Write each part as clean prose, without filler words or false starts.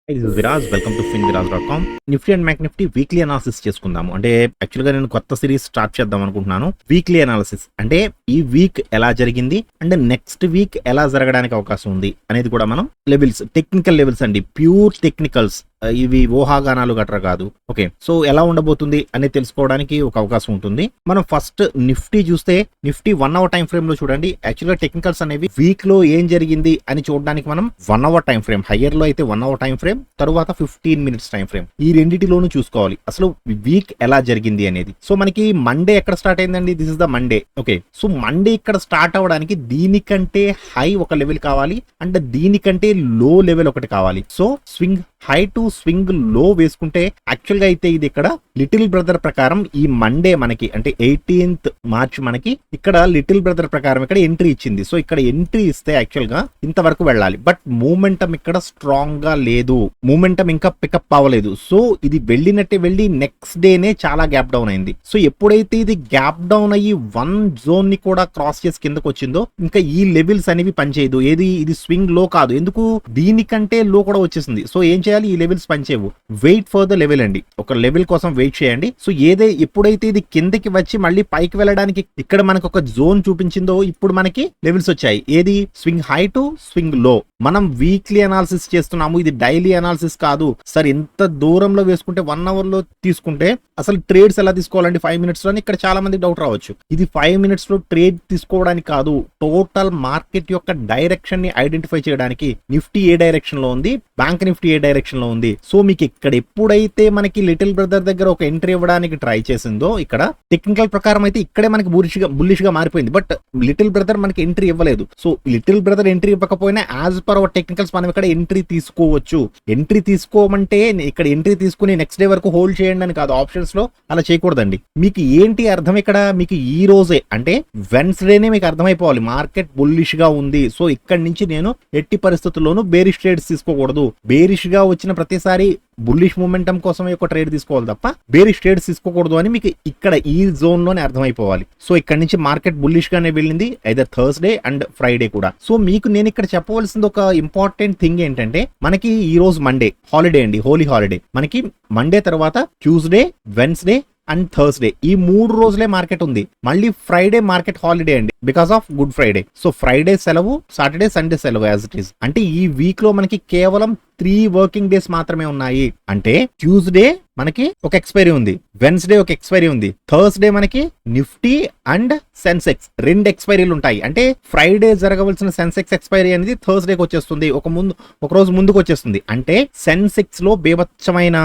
This is Viraj welcome to finviraz.com. Nifty and మ్యాక్ Nifty weekly analysis చేసుకుందాము. అంటే యాక్చువల్గా నేను కొత్త సిరీస్ స్టార్ట్ చేద్దాం అనుకుంటున్నాను. వీక్లీ అనాలిసిస్ అంటే ఈ వీక్ ఎలా జరిగింది అండ్ నెక్స్ట్ వీక్ ఎలా జరగడానికి అవకాశం ఉంది అనేది కూడా మనం లెవెల్స్, టెక్నికల్ లెవెల్స్ అండి, ప్యూర్ టెక్నికల్స్, ఇవి ఊహాగానాలు గట్రా కాదు. ఓకే, సో ఎలా ఉండబోతుంది అనేది తెలుసుకోవడానికి ఒక అవకాశం ఉంటుంది. మనం ఫస్ట్ నిఫ్టీ చూస్తే నిఫ్టీ 1 అవర్ టైం ఫ్రేమ్ లో చూడండి. యాక్చువల్గా టెక్నికల్స్ అనేవి వీక్ లో ఏం జరిగింది అని చూడడానికి మనం 1 అవర్ టైం ఫ్రేమ్, హయ్యర్ లో అయితే 1 అవర్ టైం ఫ్రేమ్, తరువాత 15 మినిట్స్ టైం ఫ్రేమ్, ఈ రెండింటిలోనూ చూసుకోవాలి అసలు వీక్ ఎలా జరిగింది అనేది. సో మనకి మండే ఎక్కడ స్టార్ట్ అయిందండి? This is the Monday. Okay, so Monday ఇక్కడ స్టార్ట్ అవ్వడానికి దీనికంటే హై ఒక లెవెల్ కావాలి, అంటే దీనికంటే లో లెవెల్ ఒకటి కావాలి. So swing high to swing లో వేసుకుంటే యాక్చువల్ గా అయితే ఇది ఇక్కడ లిటిల్ బ్రదర్ ప్రకారం ఈ మండే మనకి అంటే 18th మార్చ్ మనకి ఇక్కడ లిటిల్ బ్రదర్ ప్రకారం ఇక్కడ ఎంట్రీ ఇచ్చింది. సో ఇక్కడ ఎంట్రీ ఇస్తే యాక్చువల్ గా ఇంతవరకు వెళ్ళాలి, బట్ మూమెంటం ఇక్కడ స్ట్రాంగ్ గా లేదు, మూమెంటం ఇంకా పికప్ అవ్వలేదు. సో ఇది వెళ్ళినట్టే వెళ్ళి నెక్స్ట్ డేనే చాలా గ్యాప్ డౌన్ అయింది. సో ఎప్పుడైతే ఇది గ్యాప్ డౌన్ అయ్యి 1 జోన్ ని కూడా క్రాస్ చేసి కిందకు వచ్చిందో ఇంకా ఈ లెవెల్స్ అనేవి పనిచేయదు. ఏది ఇది స్వింగ్ లో కాదు, ఎందుకు దీనికంటే లో కూడా వచ్చేసింది. సో ఏం చేయాలి? ఈ లెవెల్స్ పనిచేయవు. వెయిట్ ఫర్ ద లెవెల్ అండి, ఒక లెవెల్ కోసం వెయిట్ చేయండి. సో ఎప్పుడైతే ఇది కిందకి వచ్చి మళ్ళీ పైకి వెళ్ళడానికి ఇక్కడ మనకు ఒక జోన్ చూపించిందో ఇప్పుడు మనకి లెవెల్స్ వచ్చాయి. ఏది? స్వింగ్ హై టు స్వింగ్ లో. మనం వీక్లీ అనాలిసిస్ చేస్తున్నాము, ఇది డైలీ అనాలిసిస్ కాదు. సార్ ఎంత దూరంలో వేసుకుంటే 1 అవర్ లో తీసుకుంటే అసలు ట్రేడ్స్ ఎలా తీసుకోవాలండి 5 మినిట్స్ లో? ఇక్కడ చాలా మంది డౌట్ రావచ్చు. ఇది 5 మినిట్స్ లో ట్రేడ్ తీసుకోవడానికి కాదు, టోటల్ మార్కెట్ యొక్క డైరెక్షన్ ని ఐడెంటిఫై చేయడానికి. నిఫ్టీ ఏ డైరెక్షన్ లో ఉంది, బ్యాంక్ నిఫ్టీ ఏ డైరెక్షన్ లో ఉంది. సో మీకు ఇక్కడ ఎప్పుడైతే మనకి లిటిల్ బ్రదర్ దగ్గర ఒక ఎంట్రీ ఇవ్వడానికి ట్రై చేసిందో ఇక్కడ టెక్నికల్ ప్రకారం అయితే ఇక్కడే మనకి బుల్లిష్ గా మారిపోయింది, బట్ లిటిల్ బ్రదర్ మనకి ఎంట్రీ ఇవ్వలేదు. సో లిటిల్ బ్రదర్ ఎంట్రీ ఇవ్వకపోయినా యాజ్ పర్ అవర్ టెక్నికల్స్ మనం ఇక్కడ ఎంట్రీ తీసుకోవచ్చు. ఎంట్రీ తీసుకోమంటే ఇక్కడ ఎంట్రీ తీసుకుని నెక్స్ట్ డే వరకు హోల్డ్ చేయండి అని కాదు, ఆప్షన్స్ లో అలా చేయకూడదండి. మీకు ఏంటి అర్థం ఇక్కడ? మీకు ఈ రోజే అంటే వెన్స్డేనే మీకు అర్థమైపోవాలి మార్కెట్ బుల్లిష్ గా ఉంది. సో ఇక్కడ నుంచి నేను ఎట్టి పరిస్థితుల్లోనూ బేరిష్ ట్రేడ్స్ తీసుకోకూడదు. బేరిష్ గా వచ్చిన ప్రతిసారి బుల్లిష్ మూమెంటం కోసం ఒక ట్రేడ్ తీసుకోవాలి తప్ప బేరిష్ ట్రేడ్స్ తీసుకోకూడదు అని మీకు ఇక్కడ ఈ జోన్ లోనే అర్థమైపోవాలి. సో ఇక్కడ నుంచి మార్కెట్ బుల్లిష్ గానే వెళ్ళింది ఐదర్ థర్స్డే అండ్ ఫ్రైడే కూడా. సో మీకు నేను ఇక్కడ చెప్పవలసింది ఒక ఇంపార్టెంట్ థింగ్ ఏంటంటే మనకి ఈ రోజు మండే హాలిడే అండి, హోలీ హాలిడే. మనకి మండే తర్వాత ట్యూస్డే, వెన్స్డే అండ్ థర్స్డే ఈ 3 రోజులే మార్కెట్ ఉంది. మళ్ళీ ఫ్రైడే మార్కెట్ హాలిడే అండి because of good Friday. So Friday సెలవు, సాటర్డే సండే సెలవు యాజ్ ఇట్ ఈస్. అంటే ఈ వీక్ లో మనకి కేవలం 3 వర్కింగ్ డేస్ మాత్రమే ఉన్నాయి. అంటే ట్యూస్డే మనకి ఒక ఎక్స్పైరీ ఉంది, వెన్స్డే ఒక ఎక్స్పైరీ ఉంది, థర్స్డే మనకి నిఫ్టీ అండ్ సెన్సెక్స్ 2 ఎక్స్పైరీలు ఉంటాయి. అంటే ఫ్రైడే జరగవలసిన సెన్సెక్స్ ఎక్స్పైరీ అనేది థర్స్డేకి వచ్చేస్తుంది, ఒక రోజు ముందుకు వచ్చేస్తుంది. అంటే సెన్సెక్స్ లో బేభత్సమైన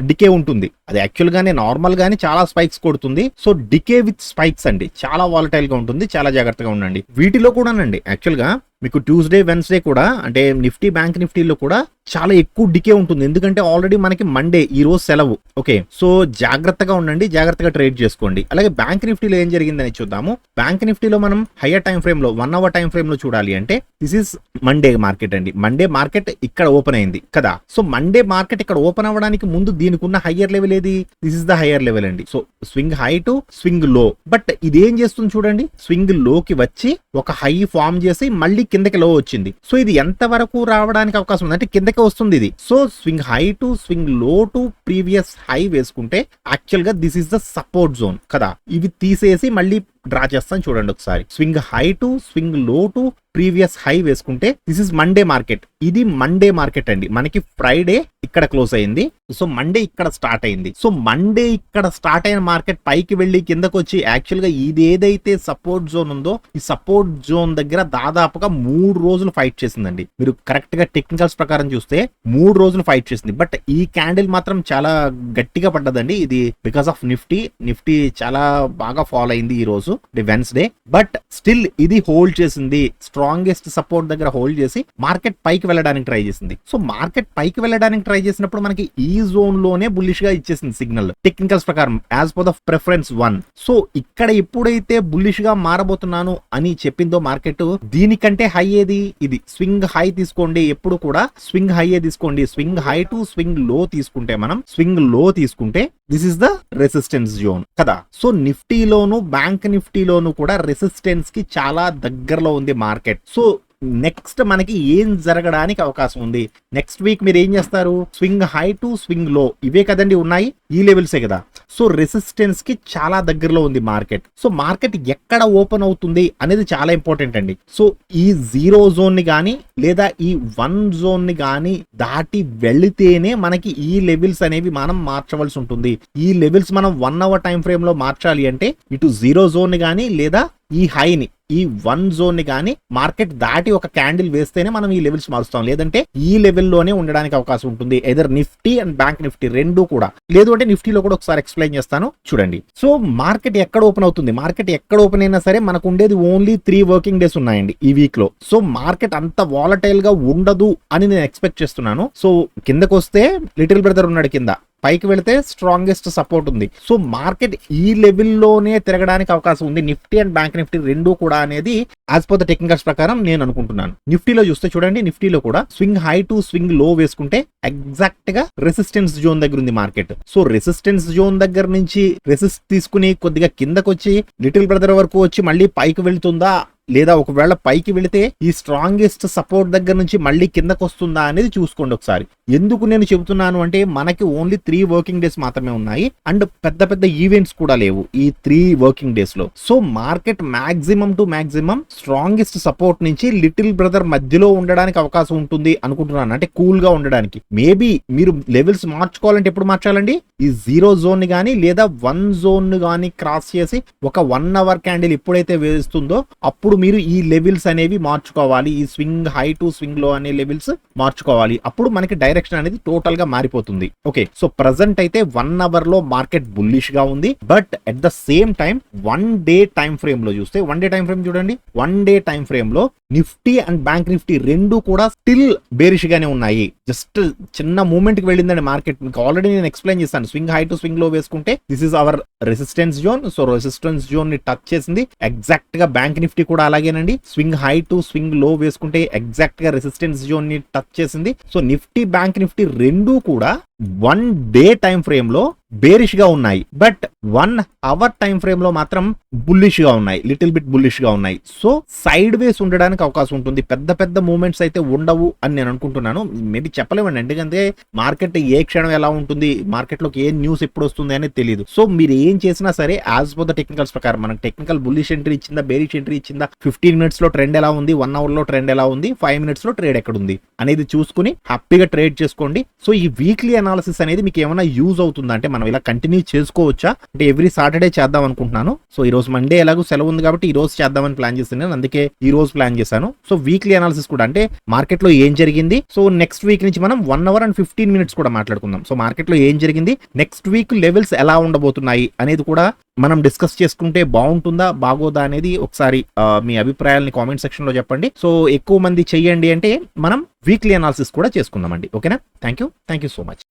డికే ఉంటుంది. అది యాక్చువల్ గానే నార్మల్ గానే చాలా స్పైక్స్ కొడుతుంది. సో డికే విత్ స్పైక్స్ అండి, చాలా వాలటైల్ గా ఉంటుంది, చాలా జాగ్రత్తగా ఉండండి. వీటిలో కూడానండి యాక్చువల్ గా మీకు ట్యూస్డే, వెన్స్డే కూడా అంటే నిఫ్టీ, బ్యాంక్ నిఫ్టీలో కూడా చాలా ఎక్కువ డికే ఉంటుంది. ఎందుకంటే ఆల్రెడీ మనకి మండే ఈ రోజు సెలవు. ఓకే, సో జాగ్రత్తగా ఉండండి, జాగ్రత్తగా ట్రేడ్ చేసుకోండి. అలాగే బ్యాంక్ నిఫ్టీలో ఏం జరిగిందని చూద్దాము. బ్యాంక్ నిఫ్టీలో మనం హయ్యర్ టైం ఫ్రేమ్ లో 1 అవర్ టైం ఫ్రేమ్ లో చూడాలి అంటే దిస్ ఇస్ మండే మార్కెట్ అండి. మండే మార్కెట్ ఇక్కడ ఓపెన్ అయింది కదా. సో మండే మార్కెట్ ఇక్కడ ఓపెన్ అవ్వడానికి ముందు దీనికి ఉన్న హయ్యర్ లెవెల్ ఏది? This is the higher level అండి. So swing high to swing low. But ఇదేం చేస్తుంది చూడండి, స్వింగ్ లోకి వచ్చి ఒక హై ఫామ్ చేసి మళ్ళీ కిందకి లో వచ్చింది. సో ఇది ఎంత వరకు రావడానికి అవకాశం ఉంది అంటే కిందకి వస్తుంది ఇది. So swing high to swing లో టు ప్రీవియస్ హై వేసుకుంటే యాక్చువల్ గా this is the support zone కదా. ఇవి తీసేసి మళ్ళీ డ్రా చేస్తాను చూడండి ఒకసారి. స్వింగ్ హై టు స్వింగ్ లో టు ప్రీవియస్ హై వేసుకుంటే దిస్ ఇస్ మండే మార్కెట్. ఇది మండే మార్కెట్ అండి. మనకి ఫ్రైడే ఇక్కడ క్లోజ్ అయింది, సో మండే ఇక్కడ స్టార్ట్ అయింది. సో మండే ఇక్కడ స్టార్ట్ అయిన మార్కెట్ పైకి వెళ్ళి కిందకు వచ్చి యాక్చువల్ గా ఇది ఏదైతే సపోర్ట్ జోన్ ఉందో ఈ సపోర్ట్ జోన్ దగ్గర దాదాపుగా 3 రోజులు ఫైట్ చేసిందండి. మీరు కరెక్ట్ గా టెక్నికల్స్ ప్రకారం చూస్తే 3 రోజులు ఫైట్ చేసింది. బట్ ఈ క్యాండిల్ మాత్రం చాలా గట్టిగా పడ్డదండి. ఇది బికాస్ ఆఫ్ నిఫ్టీ చాలా బాగా ఫాలో అయింది ఈ రోజు వెన్స్డే. బట్ స్టిల్ ఇది హోల్డ్ చేసింది, స్ట్రాంగెస్ట్ సపోర్ట్ దగ్గర హోల్డ్ చేసి మార్కెట్ పైకి వెళ్ళడానికి ట్రై చేసింది. సో మార్కెట్ పైకి వెళ్ళడానికి ట్రై చేసినప్పుడు మనకి ఈ జోన్ లోనే బుల్లిష్ గా ఇచ్చేసింది సిగ్నల్ టెక్నికల్స్ ప్రకారం as per the preference 1. So ఇక్కడ ఎప్పుడైతే బుల్లిష్ గా మారబోతున్నాను అని చెప్పిందో మార్కెట్, దీనికంటే హై ఏది? ఇది స్వింగ్ హై తీసుకోండి. ఎప్పుడు కూడా స్వింగ్ హై తీసుకోండి. స్వింగ్ హై టు స్వింగ్ లో తీసుకుంటే మనం స్వింగ్ లో తీసుకుంటే this is the resistance zone కదా. సో నిఫ్టీలోను బ్యాంక్ నిఫ్టీలోను కూడా రెసిస్టెన్స్ కి చాలా దగ్గరలో ఉంది మార్కెట్. సో నెక్స్ట్ మనకి ఏం జరగడానికి అవకాశం ఉంది, నెక్స్ట్ వీక్ మీరు ఏం చేస్తారు, స్వింగ్ హై టు స్వింగ్ లో ఇవే కదండి ఉన్నాయి, ఈ లెవెల్సే కదా. సో రెసిస్టెన్స్ కి చాలా దగ్గరలో ఉంది మార్కెట్. సో మార్కెట్ ఎక్కడ ఓపెన్ అవుతుంది అనేది చాలా ఇంపార్టెంట్ అండి. సో ఈ 0 జోన్ ని కానీ లేదా ఈ 1 జోన్ ని కానీ దాటి వెళితేనే మనకి ఈ లెవెల్స్ అనేవి మనం మార్చవలసి ఉంటుంది. ఈ లెవెల్స్ మనం 1 అవర్ టైం ఫ్రేమ్ లో మార్చాలి అంటే ఇటు 0 జోన్ ని కానీ లేదా ఈ హైని ఈ 1 జోన్ ని కానీ మార్కెట్ దాటి ఒక క్యాండిల్ వేస్తేనే మనం ఈ లెవెల్స్ మారుస్తాం, లేదంటే ఈ లెవెల్లోనే ఉండడానికి అవకాశం ఉంటుంది. Either Nifty and bank Nifty రెండు కూడా, లేదు అంటే నిఫ్టీలో కూడా ఒకసారి ఎక్స్ప్లెయిన్ చేస్తాను చూడండి. సో మార్కెట్ ఎక్కడ ఓపెన్ అవుతుంది, మార్కెట్ ఎక్కడ ఓపెన్ అయినా సరే మనకు ఉండేది ఓన్లీ 3 వర్కింగ్ డేస్ ఉన్నాయండి ఈ వీక్ లో. సో మార్కెట్ అంత వాలటైల్ గా ఉండదు అని నేను ఎక్స్పెక్ట్ చేస్తున్నాను. సో కిందకు వస్తే లిటిల్ బ్రదర్ ఉన్నాడు కింద, పైకి వెళితే స్ట్రాంగెస్ట్ సపోర్ట్ ఉంది. సో మార్కెట్ ఈ లెవెల్లోనే తిరగడానికి అవకాశం ఉంది, నిఫ్టీ అండ్ బ్యాంక్ నిఫ్టీ రెండు కూడా అనేది యాజ్ పర్ ద టెక్నికల్స్ ప్రకారం నేను అనుకుంటున్నాను. నిఫ్టీలో చూస్తే చూడండి, నిఫ్టీలో కూడా స్వింగ్ హై టు స్వింగ్ లో వేసుకుంటే ఎగ్జాక్ట్ గా రెసిస్టెన్స్ జోన్ దగ్గర ఉంది మార్కెట్. సో రెసిస్టెన్స్ జోన్ దగ్గర నుంచి రెసిస్ట్ తీసుకుని కొద్దిగా కిందకు వచ్చి లిటిల్ బ్రదర్ వరకు వచ్చి మళ్ళీ పైకి వెళ్తుందా, లేదా ఒకవేళ పైకి వెళితే ఈ స్ట్రాంగెస్ట్ సపోర్ట్ దగ్గర నుంచి మళ్ళీ కిందకు వస్తుందా అనేది చూసుకోండి ఒకసారి. ఎందుకు నేను చెబుతున్నాను అంటే మనకి ఓన్లీ 3 వర్కింగ్ డేస్ మాత్రమే ఉన్నాయి అండ్ పెద్ద పెద్ద ఈవెంట్స్ కూడా లేవు ఈ 3 వర్కింగ్ డేస్ లో. So market maximum to maximum strongest support నుంచి లిటిల్ బ్రదర్ మధ్యలో ఉండడానికి అవకాశం ఉంటుంది అనుకుంటున్నాను, అంటే కూల్ గా ఉండడానికి. మేబీ మీరు లెవెల్స్ మార్చుకోవాలంటే ఎప్పుడు మార్చాలండి, ఈ 0 జోన్ ని కానీ లేదా 1 జోన్ ని కానీ క్రాస్ చేసి ఒక 1 అవర్ క్యాండిల్ ఎప్పుడైతే వేస్తుందో అప్పుడు మీరు ఈ లెవెల్స్ అనేవి మార్చుకోవాలి, ఈ స్వింగ్ హై టు స్వింగ్ లో అనే లెవెల్స్ మార్చుకోవాలి. అప్పుడు మనకి డైరెక్షన్ అనేది టోటల్ గా మారిపోతుంది. ఓకే, సో ప్రెసెంట్ అయితే 1 అవర్ లో మార్కెట్ బుల్లిష్ గా ఉంది. But at the same time 1 day time frame లో చూస్తే, 1 డే టైం ఫ్రేమ్ చూడండి, 1 డే టైం ఫ్రేమ్ లో నిఫ్టీ అండ్ బ్యాంక్ నిఫ్టీ రెండు కూడా స్టిల్ బేరిష్ గానే ఉన్నాయి. జస్ట్ చిన్న మూమెంట్ కి వెళ్ళిందండి మార్కెట్. మీకు ఆల్రెడీ నేను ఎక్స్ప్లెయిన్ చేస్తాను, స్వింగ్ హై టు స్వింగ్ లో వేసుకుంటే this is our resistance zone. So resistance zone ని టచ్ చేసింది. ఎగ్జాక్ట్ గా బ్యాంక్ నిఫ్టీ కూడా అలాగేనండి, స్వింగ్ హై టు స్వింగ్ లో వేసుకుంటే ఎగ్జాక్ట్ గా రెసిస్టెన్స్ జోన్ ని టచ్ చేసింది. సో నిఫ్టీ బ్యాంక్ నిఫ్టీ రెండు కూడా 1 డే టైం ఫ్రేమ్ లో బేరిష్ గా ఉన్నాయి, బట్ 1 అవర్ టైం ఫ్రేమ్ లో మాత్రం బుల్లిష్ గా ఉన్నాయి, లిటిల్ బిట్ బుల్లిష్ గా ఉన్నాయి. సో సైడ్ వేస్ ఉండడానికి అవకాశం ఉంటుంది, పెద్ద పెద్ద మూవ్మెంట్స్ అయితే ఉండవు అని నేను అనుకుంటున్నాను. మేబీ చెప్పలేమండి, ఎందుకంటే మార్కెట్ ఏ క్షణం ఎలా ఉంటుంది, మార్కెట్ లోకి ఏ న్యూస్ ఎప్పుడు వస్తుంది అనేది తెలియదు. సో మీరు ఏం చేసినా సరే యాజ్ పర్ ద టెక్నికల్స్ ప్రకారం, మనకు టెక్నికల్ బుల్లిష్ ఎంట్రీ ఇచ్చిందా, బేరిష్ ఎంట్రీ ఇచ్చిందా, 15 మినిట్స్ లో ట్రెండ్ ఎలా ఉంది, 1 అవర్ లో ట్రెండ్ ఎలా ఉంది, 5 మినిట్స్ లో ట్రేడ్ ఎక్కడ ఉంది అనేది చూసుకుని హ్యాపీగా ట్రేడ్ చేసుకోండి. సో ఈ వీక్లీ అనాలిసిస్ అనేది మీకు ఏమైనా యూజ్ అవుతుందా అంటే, మనం ఇలా కంటిన్యూ చేసుకోవచ్చా అంటే ఎవ్రీ సాటర్డే చేద్దాం అనుకుంటున్నాను. సో ఈ రోజు మండే ఎలాగో సెలవు ఉంది కాబట్టి ఈ రోజు చేద్దామని ప్లాన్ చేస్తున్నాను, అందుకే ఈ రోజు ప్లాన్ చేశాను. సో వీక్లీ అనాలిసిస్ కూడా అంటే మార్కెట్ లో ఏం జరిగింది, సో నెక్స్ట్ వీక్ నుంచి మనం 1 అవర్ అండ్ 15 మినిట్స్ కూడా మాట్లాడుకుందాం. సో మార్కెట్ లో ఏం జరిగింది, నెక్స్ట్ వీక్ లెవెల్స్ ఎలా ఉండబోతున్నాయి అనేది కూడా మనం డిస్కస్ చేసుకుంటే బాగుంటుందా బాగోదా అనేది ఒకసారి మీ అభిప్రాయాలని కామెంట్ సెక్షన్ లో చెప్పండి. సో ఎక్కువ మంది చెయ్యండి అంటే మనం వీక్లీ అనాలిసిస్ కూడా చేసుకుందామండి. ఓకేనా, థ్యాంక్ యూ సో మచ్.